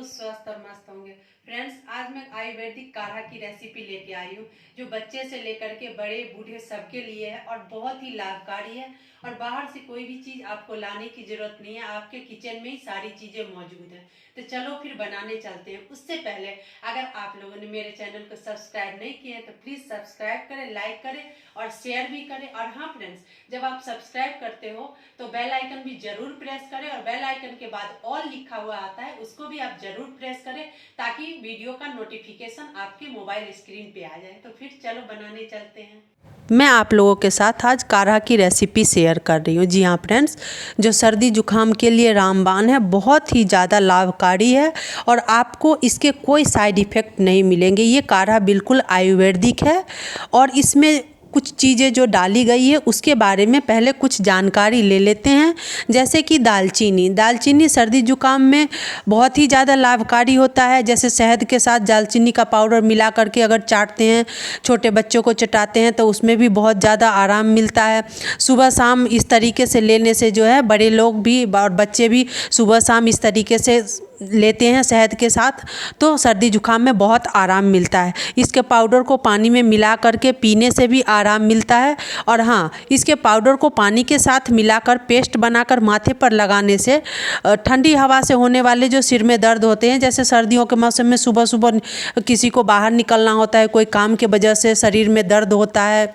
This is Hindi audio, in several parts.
बिल्कुल स्वस्थ और मस्त होंगे। फ्रेंड्स, आज मैं आयुर्वेदिक काढ़ा की रेसिपी लेके आई हूँ जो बच्चे से लेकर के बड़े बूढ़े सबके लिए है और बहुत ही लाभकारी है। और बाहर से कोई भी चीज़ आपको लाने की ज़रूरत नहीं है, आपके किचन में ही सारी चीज़ें मौजूद हैं। तो चलो फिर बनाने चलते हैं। उससे पहले अगर आप लोगों ने मेरे चैनल को सब्सक्राइब नहीं किया है तो प्लीज़ सब्सक्राइब करें, लाइक करें और शेयर भी करें। और हाँ फ्रेंड्स, जब आप सब्सक्राइब करते हो तो बेल आइकन भी जरूर प्रेस करें और बेल आइकन के बाद ऑल लिखा हुआ आता है उसको भी आप जरूर प्रेस करें ताकि वीडियो का नोटिफिकेशन आपके मोबाइल स्क्रीन पे आ जाए। तो फिर चलो बनाने चलते हैं। मैं आप लोगों के साथ आज काढ़ा की रेसिपी शेयर कर रही हूँ। जी हाँ फ्रेंड्स, जो सर्दी जुकाम के लिए रामबाण है बहुत ही ज़्यादा लाभकारी है और आपको इसके कोई साइड इफ़ेक्ट नहीं मिलेंगे। ये काढ़ा बिल्कुल आयुर्वेदिक है और इसमें कुछ चीज़ें जो डाली गई है उसके बारे में पहले कुछ जानकारी ले लेते हैं। जैसे कि दालचीनी सर्दी जुकाम में बहुत ही ज़्यादा लाभकारी होता है। जैसे शहद के साथ दालचीनी का पाउडर मिला करके अगर चाटते हैं, छोटे बच्चों को चटाते हैं तो उसमें भी बहुत ज़्यादा आराम मिलता है। सुबह शाम इस तरीके से लेने से जो है बड़े लोग भी और बच्चे भी सुबह शाम इस तरीके से लेते हैं शहद के साथ तो सर्दी जुकाम में बहुत आराम मिलता है। इसके पाउडर को पानी में मिला करके पीने से भी आराम मिलता है। और हाँ, इसके पाउडर को पानी के साथ मिलाकर पेस्ट बनाकर माथे पर लगाने से ठंडी हवा से होने वाले जो सिर में दर्द होते हैं, जैसे सर्दियों के मौसम में सुबह सुबह किसी को बाहर निकलना होता है, कोई काम की वजह से शरीर में दर्द होता है,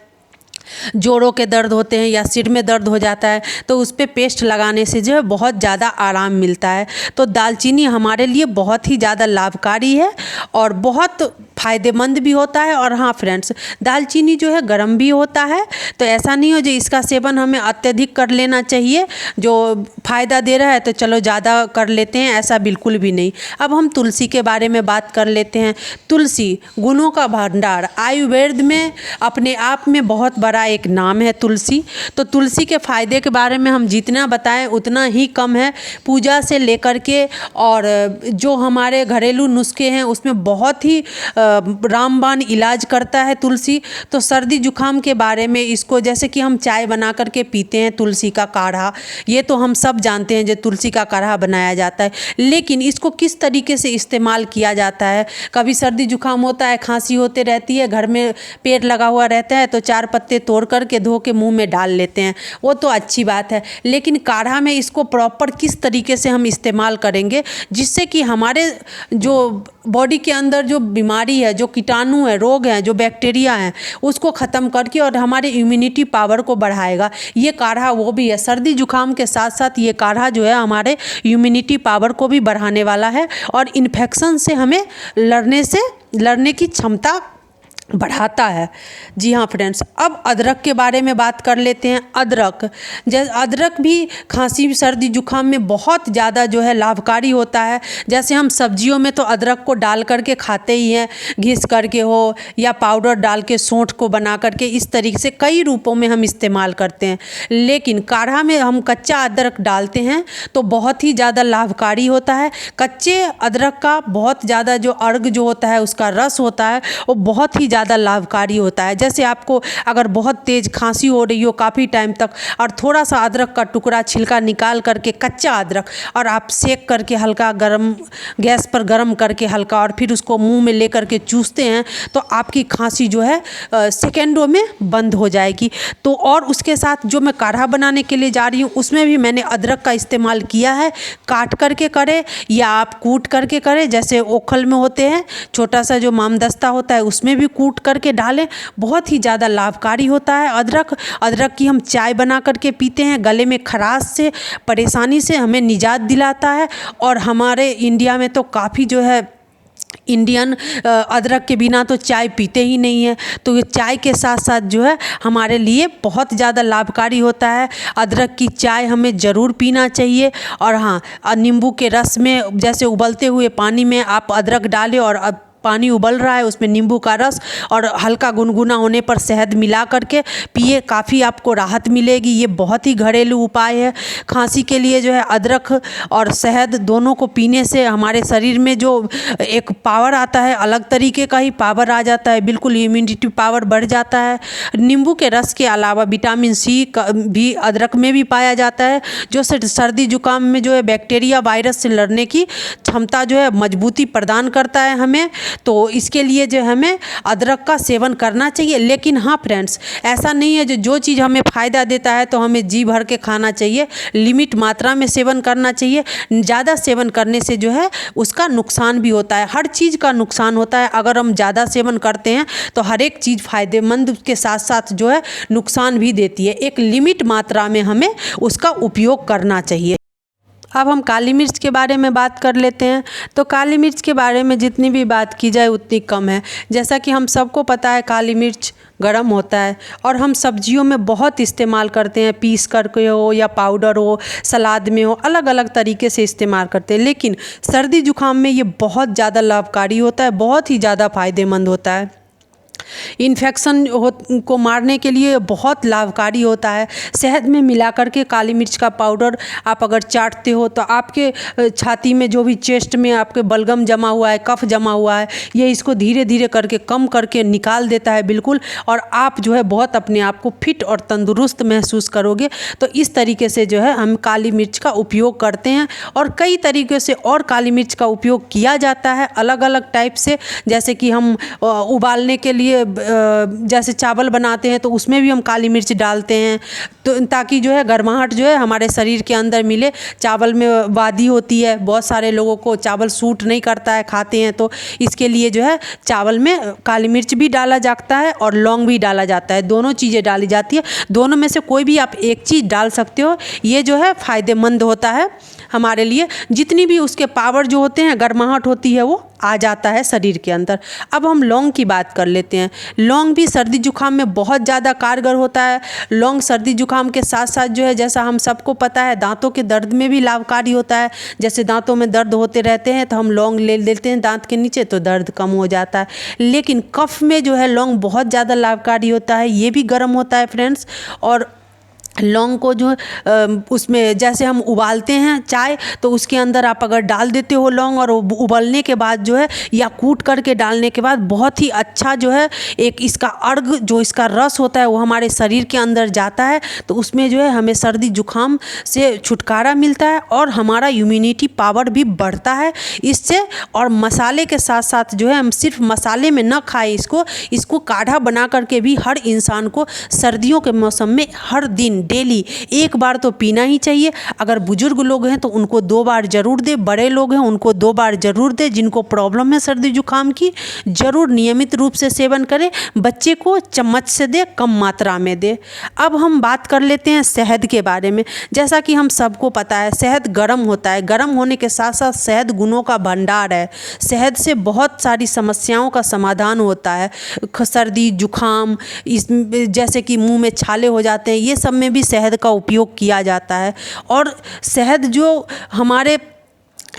जोड़ों के दर्द होते हैं या सिर में दर्द हो जाता है तो उस पर पेस्ट लगाने से जो है बहुत ज़्यादा आराम मिलता है। तो दालचीनी हमारे लिए बहुत ही ज़्यादा लाभकारी है और बहुत फ़ायदेमंद भी होता है। और हाँ फ्रेंड्स, दालचीनी जो है गर्म भी होता है, तो ऐसा नहीं हो जो इसका सेवन हमें अत्यधिक कर लेना चाहिए, जो फ़ायदा दे रहा है तो चलो ज़्यादा कर लेते हैं, ऐसा बिल्कुल भी नहीं। अब हम तुलसी के बारे में बात कर लेते हैं। तुलसी गुणों का भंडार, आयुर्वेद में अपने आप में बहुत बड़ा एक नाम है तुलसी। तो तुलसी के फ़ायदे के बारे में हम जितना बताएं उतना ही कम है। पूजा से लेकर के और जो हमारे घरेलू नुस्खे हैं उसमें बहुत ही रामबाण इलाज करता है तुलसी। तो सर्दी जुकाम के बारे में इसको जैसे कि हम चाय बना करके पीते हैं तुलसी का काढ़ा, ये तो हम सब जानते हैं जो तुलसी का काढ़ा बनाया जाता है। लेकिन इसको किस तरीके से इस्तेमाल किया जाता है, कभी सर्दी जुकाम होता है, खांसी होते रहती है, घर में पेड़ लगा हुआ रहता है तो 4 पत्ते तोड़ करके धो के मुंह में डाल लेते हैं, वो तो अच्छी बात है। लेकिन काढ़ा में इसको प्रॉपर किस तरीके से हम इस्तेमाल करेंगे जिससे कि हमारे जो बॉडी के अंदर जो बीमारी है, जो कीटाणु है, रोग हैं, जो बैक्टीरिया हैं, उसको ख़त्म करके और हमारे इम्यूनिटी पावर को बढ़ाएगा। ये काढ़ा वो भी है। सर्दी जुकाम के साथ साथ ये काढ़ा जो है हमारे इम्यूनिटी पावर को भी बढ़ाने वाला है और इन्फेक्शन से हमें लड़ने की क्षमता बढ़ाता है। जी हाँ फ्रेंड्स, अब अदरक के बारे में बात कर लेते हैं। अदरक भी खांसी सर्दी जुकाम में बहुत ज़्यादा जो है लाभकारी होता है। जैसे हम सब्जियों में तो अदरक को डाल करके खाते ही हैं, घिस करके हो या पाउडर डाल के सौंठ को बना करके, इस तरीके से कई रूपों में हम इस्तेमाल करते हैं। लेकिन काढ़ा में हम कच्चा अदरक डालते हैं तो बहुत ही ज़्यादा लाभकारी होता है। कच्चे अदरक का बहुत ज़्यादा जो अर्क जो होता है, उसका रस होता है, वो बहुत ही ज़्यादा लाभकारी होता है। जैसे आपको अगर बहुत तेज़ खांसी हो रही हो काफ़ी टाइम तक और थोड़ा सा अदरक का टुकड़ा छिलका निकाल करके, कच्चा अदरक, और आप सेक करके हल्का गरम गैस पर गरम करके हल्का और फिर उसको मुंह में लेकर के चूसते हैं तो आपकी खांसी जो है सेकेंडों में बंद हो जाएगी। तो और उसके साथ जो मैं काढ़ा बनाने के लिए जा रही हूँ उसमें भी मैंने अदरक का इस्तेमाल किया है। काट करके करें या आप कूट करके करें, जैसे ओखल में होते हैं, छोटा सा जो मामदस्ता होता है उसमें भी कूट करके डालें, बहुत ही ज़्यादा लाभकारी होता है। अदरक की हम चाय बना करके पीते हैं, गले में खराश से परेशानी से हमें निजात दिलाता है। और हमारे इंडिया में तो काफ़ी जो है इंडियन अदरक के बिना तो चाय पीते ही नहीं है, तो ये चाय के साथ साथ जो है हमारे लिए बहुत ज़्यादा लाभकारी होता है। अदरक की चाय हमें ज़रूर पीना चाहिए। और हाँ, नींबू के रस में जैसे उबलते हुए पानी में आप अदरक डालें और पानी उबल रहा है उसमें नींबू का रस और हल्का गुनगुना होने पर शहद मिला करके पिए, काफ़ी आपको राहत मिलेगी। ये बहुत ही घरेलू उपाय है। खांसी के लिए जो है अदरक और शहद दोनों को पीने से हमारे शरीर में जो एक पावर आता है, अलग तरीके का ही पावर आ जाता है, बिल्कुल इम्यूनिटी पावर बढ़ जाता है। नींबू के रस के अलावा विटामिन सी भी अदरक में भी पाया जाता है, जो सर्दी जुकाम में जो है बैक्टीरिया वायरस से लड़ने की क्षमता जो है मजबूती प्रदान करता है हमें। तो इसके लिए जो हमें अदरक का सेवन करना चाहिए। लेकिन हाँ फ्रेंड्स, ऐसा नहीं है जो चीज़ हमें फ़ायदा देता है तो हमें जी भर के खाना चाहिए, लिमिट मात्रा में सेवन करना चाहिए। ज़्यादा सेवन करने से जो है उसका नुकसान भी होता है, हर चीज़ का नुकसान होता है। अगर हम ज़्यादा सेवन करते हैं तो हर एक चीज़ फ़ायदेमंद के साथ साथ जो है नुकसान भी देती है। एक लिमिट मात्रा में हमें उसका उपयोग करना चाहिए। अब हम काली मिर्च के बारे में बात कर लेते हैं। तो काली मिर्च के बारे में जितनी भी बात की जाए उतनी कम है। जैसा कि हम सबको पता है काली मिर्च गरम होता है और हम सब्जियों में बहुत इस्तेमाल करते हैं, पीस करके हो या पाउडर हो, सलाद में हो, अलग अलग तरीके से इस्तेमाल करते हैं। लेकिन सर्दी जुकाम में ये बहुत ज़्यादा लाभकारी होता है, बहुत ही ज़्यादा फ़ायदेमंद होता है। इन्फेक्शन को मारने के लिए बहुत लाभकारी होता है। शहद में मिला करके काली मिर्च का पाउडर आप अगर चाटते हो तो आपके छाती में जो भी चेस्ट में आपके बलगम जमा हुआ है, कफ जमा हुआ है, ये इसको धीरे धीरे करके कम करके निकाल देता है बिल्कुल। और आप जो है बहुत अपने आप को फिट और तंदुरुस्त महसूस करोगे। तो इस तरीके से जो है हम काली मिर्च का उपयोग करते हैं और कई तरीके से और काली मिर्च का उपयोग किया जाता है अलग अलग टाइप से। जैसे कि हम उबालने के लिए जैसे चावल बनाते हैं तो उसमें भी हम काली मिर्च डालते हैं, तो ताकि जो है गर्माहट जो है हमारे शरीर के अंदर मिले। चावल में वादी होती है, बहुत सारे लोगों को चावल सूट नहीं करता है, खाते हैं, तो इसके लिए जो है चावल में काली मिर्च भी डाला जाता है और लौंग भी डाला जाता है। दोनों चीज़ें डाली जाती है, दोनों में से कोई भी आप एक चीज़ डाल सकते हो। ये जो है फ़ायदेमंद होता है हमारे लिए। जितनी भी उसके पावर जो होते हैं, गर्माहट होती है, वो आ जाता है शरीर के अंदर। अब हम लौंग की बात कर लेते हैं। लौंग भी सर्दी जुकाम में बहुत ज़्यादा कारगर होता है। लौंग सर्दी जुकाम के साथ साथ जो है, जैसा हम सबको पता है, दांतों के दर्द में भी लाभकारी होता है। जैसे दांतों में दर्द होते रहते हैं तो हम लौंग ले लेते हैं दांत के नीचे, तो दर्द कम हो जाता है। लेकिन कफ में जो है लौंग बहुत ज़्यादा लाभकारी होता है। ये भी गर्म होता है फ्रेंड्स। और लौंग को जो उसमें जैसे हम उबालते हैं चाय, तो उसके अंदर आप अगर डाल देते हो लौंग और उबलने के बाद जो है या कूट करके डालने के बाद बहुत ही अच्छा जो है एक इसका अर्ग जो इसका रस होता है वो हमारे शरीर के अंदर जाता है। तो उसमें जो है हमें सर्दी जुकाम से छुटकारा मिलता है और हमारा इम्यूनिटी पावर भी बढ़ता है इससे। और मसाले के साथ साथ जो है हम सिर्फ मसाले में न खाएं इसको काढ़ा बना करके भी हर इंसान को सर्दियों के मौसम में हर दिन डेली एक बार तो पीना ही चाहिए। अगर बुजुर्ग लोग हैं तो उनको 2 बार जरूर दे, बड़े लोग हैं उनको 2 बार जरूर दे, जिनको प्रॉब्लम है सर्दी जुकाम की जरूर नियमित रूप से सेवन करें। बच्चे को चम्मच से दे, कम मात्रा में दे। अब हम बात कर लेते हैं शहद के बारे में। जैसा कि हम सबको पता है शहद गर्म होता है, गर्म होने के साथ साथ शहद गुणों का भंडार है। शहद से बहुत सारी समस्याओं का समाधान होता है। सर्दी जुकाम, इस जैसे कि मुंह में छाले हो जाते हैं, ये सब में भी शहद का उपयोग किया जाता है। और शहद जो हमारे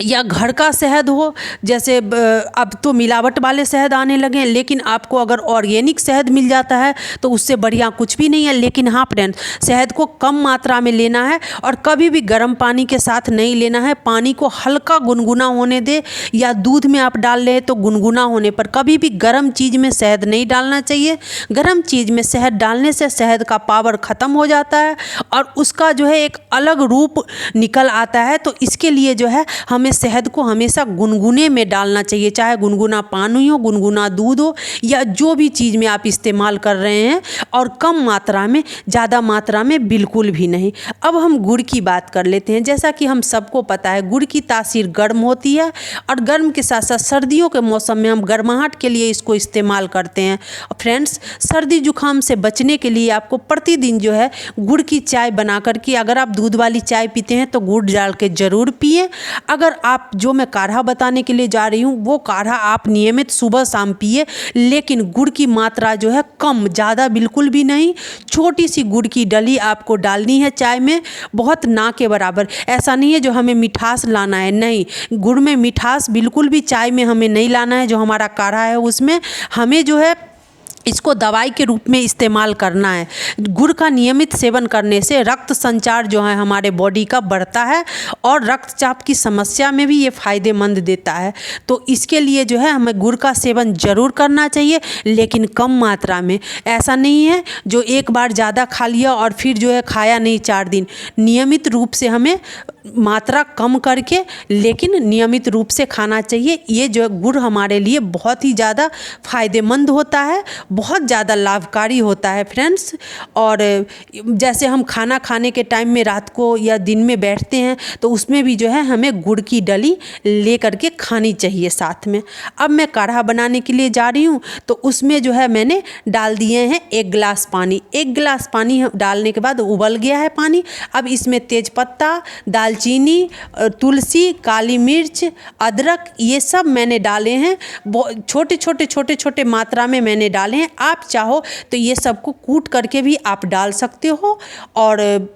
या घर का शहद हो, जैसे अब तो मिलावट वाले शहद आने लगे हैं, लेकिन आपको अगर ऑर्गेनिक शहद मिल जाता है तो उससे बढ़िया कुछ भी नहीं है। लेकिन हाँ फ्रेंड्स, शहद को कम मात्रा में लेना है और कभी भी गर्म पानी के साथ नहीं लेना है। पानी को हल्का गुनगुना होने दे, या दूध में आप डाल रहे हैं तो गुनगुना होने पर। कभी भी गर्म चीज़ में शहद नहीं डालना चाहिए। गर्म चीज़ में शहद डालने से शहद का पावर ख़त्म हो जाता है और उसका जो है एक अलग रूप निकल आता है। तो इसके लिए जो है हमें शहद को हमेशा गुनगुने में डालना चाहिए, चाहे गुनगुना पानी हो, गुनगुना दूध हो, या जो भी चीज़ में आप इस्तेमाल कर रहे हैं, और कम मात्रा में, ज़्यादा मात्रा में बिल्कुल भी नहीं। अब हम गुड़ की बात कर लेते हैं। जैसा कि हम सबको पता है गुड़ की तासीर गर्म होती है और गर्म के साथ साथ सर्दियों के मौसम में हम गर्माहट के लिए इसको इस्तेमाल करते हैं। फ्रेंड्स, सर्दी जुकाम से बचने के लिए आपको प्रतिदिन जो है गुड़ की चाय बना करके, अगर आप दूध वाली चाय पीते हैं तो गुड़ डाल के ज़रूर पिएं। अगर आप जो मैं काढ़ा बताने के लिए जा रही हूँ वो काढ़ा आप नियमित सुबह शाम पिए, लेकिन गुड़ की मात्रा जो है कम, ज़्यादा बिल्कुल भी नहीं। छोटी सी गुड़ की डली आपको डालनी है चाय में, बहुत ना के बराबर। ऐसा नहीं है जो हमें मिठास लाना है, नहीं, गुड़ में मिठास बिल्कुल भी चाय में हमें नहीं लाना है। जो हमारा काढ़ा है उसमें हमें जो है इसको दवाई के रूप में इस्तेमाल करना है। गुड़ का नियमित सेवन करने से रक्त संचार जो है हमारे बॉडी का बढ़ता है और रक्तचाप की समस्या में भी ये फ़ायदेमंद देता है। तो इसके लिए जो है हमें गुड़ का सेवन ज़रूर करना चाहिए, लेकिन कम मात्रा में। ऐसा नहीं है जो एक बार ज़्यादा खा लिया और फिर जो है खाया नहीं 4 दिन। नियमित रूप से हमें मात्रा कम करके लेकिन नियमित रूप से खाना चाहिए। ये जो गुड़ हमारे लिए बहुत ही ज़्यादा फ़ायदेमंद होता है, बहुत ज़्यादा लाभकारी होता है फ्रेंड्स। और जैसे हम खाना खाने के टाइम में रात को या दिन में बैठते हैं तो उसमें भी जो है हमें गुड़ की डली ले करके खानी चाहिए साथ में। अब मैं काढ़ा बनाने के लिए जा रही हूँ, तो उसमें जो है मैंने डाल दिए हैं 1 गिलास पानी। 1 गिलास पानी डालने के बाद उबल गया है पानी। अब इसमें तेज़पत्ता, दालचीनी, तुलसी, काली मिर्च, अदरक, ये सब मैंने डाले हैं। छोटे छोटे छोटे छोटे मात्रा में मैंने डाले हैं। आप चाहो तो ये सबको कूट करके भी आप डाल सकते हो। और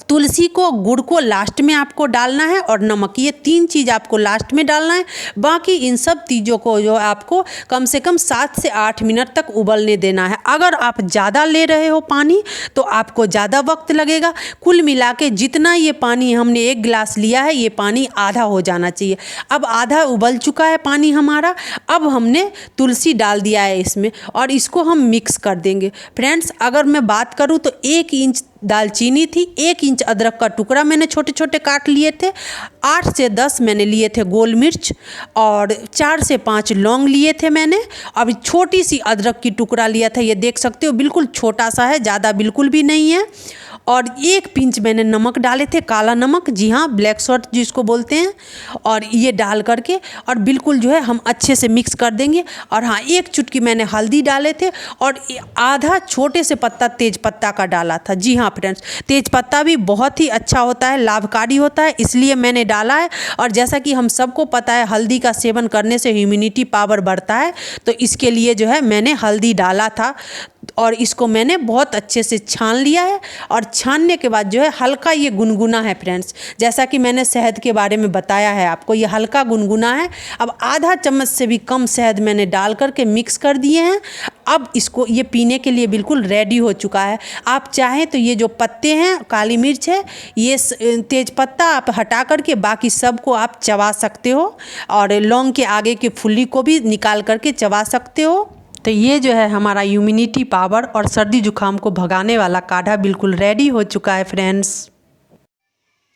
तुलसी को, गुड़ को लास्ट में आपको डालना है, और नमक, ये 3 चीज़ आपको लास्ट में डालना है। बाकी इन सब चीज़ों को जो आपको कम से कम 7 से 8 मिनट तक उबलने देना है। अगर आप ज़्यादा ले रहे हो पानी तो आपको ज़्यादा वक्त लगेगा। कुल मिला के जितना ये पानी हमने 1 गिलास लिया है, ये पानी आधा हो जाना चाहिए। अब आधा उबल चुका है पानी हमारा। अब हमने तुलसी डाल दिया है इसमें और इसको हम मिक्स कर देंगे। फ्रेंड्स, अगर मैं बात करूँ तो 1 इंच दालचीनी थी, 1 इंच अदरक का टुकड़ा मैंने छोटे छोटे काट लिए थे, 8 से 10 मैंने लिए थे गोल मिर्च, और 4 से 5 लौंग लिए थे मैंने। अब छोटी सी अदरक की टुकड़ा लिया था, ये देख सकते हो बिल्कुल छोटा सा है, ज़्यादा बिल्कुल भी नहीं है। और 1 पिंच मैंने नमक डाले थे, काला नमक, जी हाँ, ब्लैक सॉल्ट जिसको बोलते हैं। और ये डाल करके और बिल्कुल जो है हम अच्छे से मिक्स कर देंगे। और हाँ, 1 चुटकी मैंने हल्दी डाले थे और आधा छोटे से पत्ता तेज पत्ता का डाला था। जी हाँ फ्रेंड्स, तेज पत्ता भी बहुत ही अच्छा होता है, लाभकारी होता है, इसलिए मैंने डाला है। और जैसा कि हम सबको पता है हल्दी का सेवन करने से इम्यूनिटी पावर बढ़ता है, तो इसके लिए जो है मैंने हल्दी डाला था। और इसको मैंने बहुत अच्छे से छान लिया है। और छानने के बाद जो है हल्का ये गुनगुना है फ्रेंड्स, जैसा कि मैंने शहद के बारे में बताया है आपको, ये हल्का गुनगुना है। अब आधा चम्मच से भी कम शहद मैंने डाल करके मिक्स कर दिए हैं। अब इसको ये पीने के लिए बिल्कुल रेडी हो चुका है। आप चाहें तो ये जो पत्ते हैं, काली मिर्च है, ये तेज पत्ता आप हटा करके बाकी सबको आप चबा सकते हो, और लौंग के आगे की फुल्ली को भी निकाल करके चबा सकते हो। तो ये जो है हमारा इम्यूनिटी पावर और सर्दी जुकाम को भगाने वाला काढ़ा बिल्कुल रेडी हो चुका है फ्रेंड्स।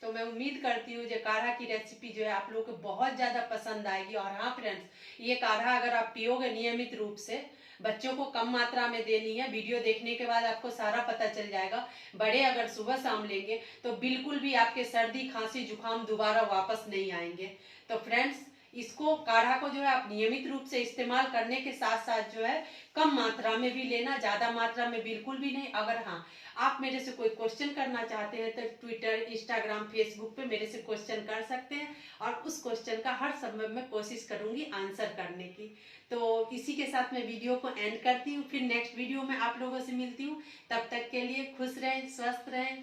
तो मैं उम्मीद करती हूँ जो काढ़ा की रेसिपी जो है आप लोगों को बहुत ज़्यादा पसंद आएगी। और हाँ फ्रेंड्स, ये काढ़ा अगर आप पियोगे नियमित रूप से, बच्चों को कम मात्रा में देनी है। वीडियो देखने के बाद आपको सारा पता चल जाएगा। बड़े अगर सुबह शाम लेंगे तो बिल्कुल भी आपके सर्दी खांसी जुकाम दोबारा वापस नहीं आएंगे। तो फ्रेंड्स, इसको काढ़ा को जो है आप नियमित रूप से इस्तेमाल करने के साथ साथ जो है कम मात्रा में भी लेना, ज्यादा मात्रा में बिल्कुल भी नहीं। अगर हाँ आप मेरे से कोई क्वेश्चन करना चाहते हैं तो ट्विटर, इंस्टाग्राम, फेसबुक पे मेरे से क्वेश्चन कर सकते हैं, और उस क्वेश्चन का हर समय मैं कोशिश करूंगी आंसर करने की। तो इसी के साथ मैं वीडियो को एंड करती हूँ। फिर नेक्स्ट वीडियो में आप लोगों से मिलती हूँ। तब तक के लिए खुश रहें, स्वस्थ रहें।